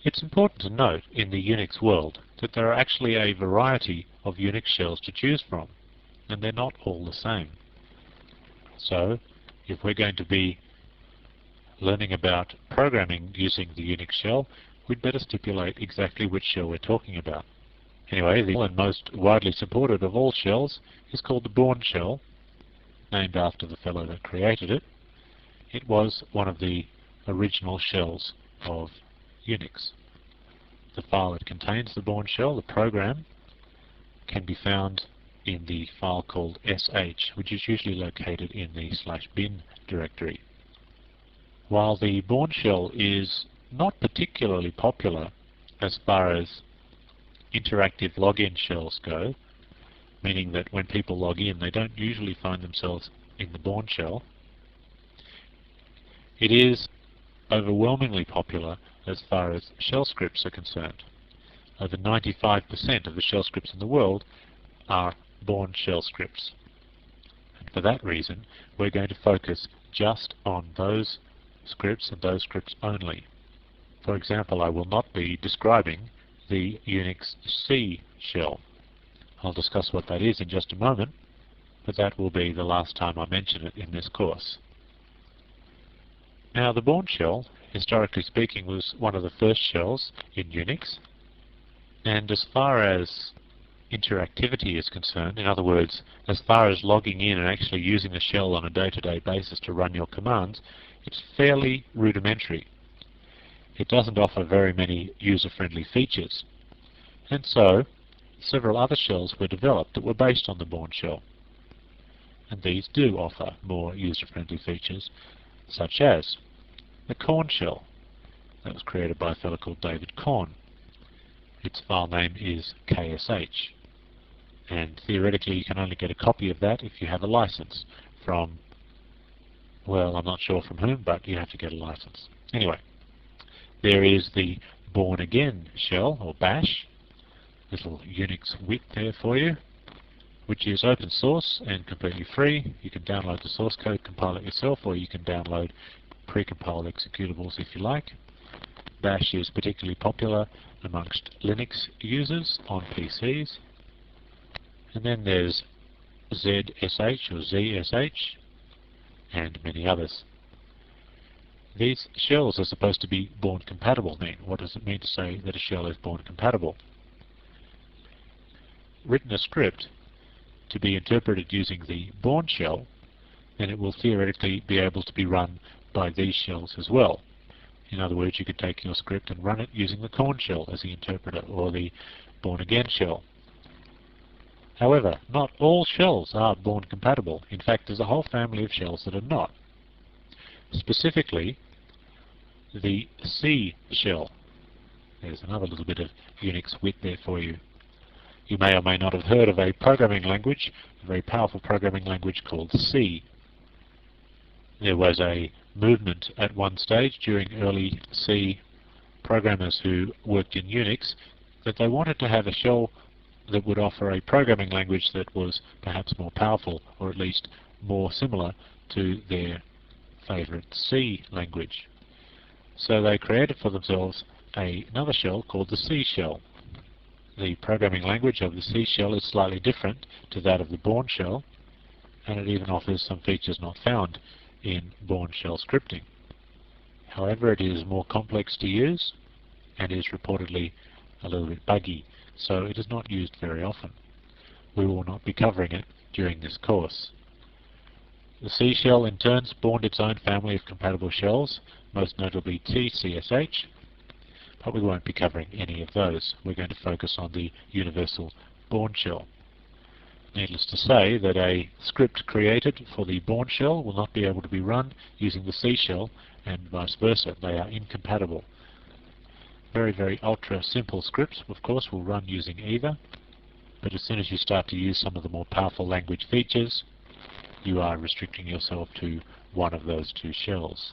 It's important to note in the Unix world that there are actually a variety of Unix shells to choose from, and they're not all the same. So, if we're going to be learning about programming using the Unix shell, we'd better stipulate exactly which shell we're talking about. Anyway, the and most widely supported of all shells is called the Bourne shell, named after the fellow that created it. It was one of the original shells of Unix. The file that contains the Bourne shell, the program, can be found in the file called sh, which is usually located in the /bin directory. While the Bourne shell is not particularly popular as far as interactive login shells go, meaning that when people log in they don't usually find themselves in the Bourne shell, it is overwhelmingly popular as far as shell scripts are concerned. Over 95% of the shell scripts in the world are Bourne shell scripts. And for that reason, we're going to focus just on those scripts and those scripts only. For example, I will not be describing the Unix C shell. I'll discuss what that is in just a moment, but that will be the last time I mention it in this course. Now, the Bourne shell, historically speaking, was one of the first shells in Unix, and as far as interactivity is concerned, in other words, as far as logging in and actually using the shell on a day-to-day basis to run your commands, it's fairly rudimentary. It doesn't offer very many user-friendly features, and so several other shells were developed that were based on the Bourne shell, and these do offer more user-friendly features, such as the Korn shell. That was created by a fellow called David Korn. Its file name is KSH, and theoretically you can only get a copy of that if you have a license from, well, I'm not sure from whom, but you have to get a license. Anyway, there is the Bourne Again shell, or bash, little Unix wit there for you, which is open source and completely free. You can download the source code, compile it yourself, or you can download pre-compiled executables if you like. Bash is particularly popular amongst Linux users on PCs. And then there's ZSH or ZSH and many others. These shells are supposed to be Bourne compatible. What does it mean to say that a shell is Bourne compatible? Written a script to be interpreted using the Bourne shell, then it will theoretically be able to be run by these shells as well. In other words, you could take your script and run it using the Korn shell as the interpreter, or the Bourne Again shell. However, not all shells are Bourne compatible. In fact, there's a whole family of shells that are not. Specifically, the C shell. There's another little bit of Unix wit there for you. You may or may not have heard of a programming language, a very powerful programming language called C. There was a movement at one stage during early C programmers who worked in Unix that they wanted to have a shell that would offer a programming language that was perhaps more powerful, or at least more similar to their favorite C language. So they created for themselves another shell called the C shell. The programming language of the C shell is slightly different to that of the Bourne shell, and it even offers some features not found in Bourne shell scripting. However, it is more complex to use and is reportedly a little bit buggy, so it is not used very often. We will not be covering it during this course. The C shell in turn spawned its own family of compatible shells, most notably TCSH, but we won't be covering any of those. We're going to focus on the universal Bourne shell. Needless to say that a script created for the Bourne shell will not be able to be run using the C shell, and vice versa. They are incompatible. Very, very ultra simple scripts, of course, will run using either, but as soon as you start to use some of the more powerful language features, you are restricting yourself to one of those two shells.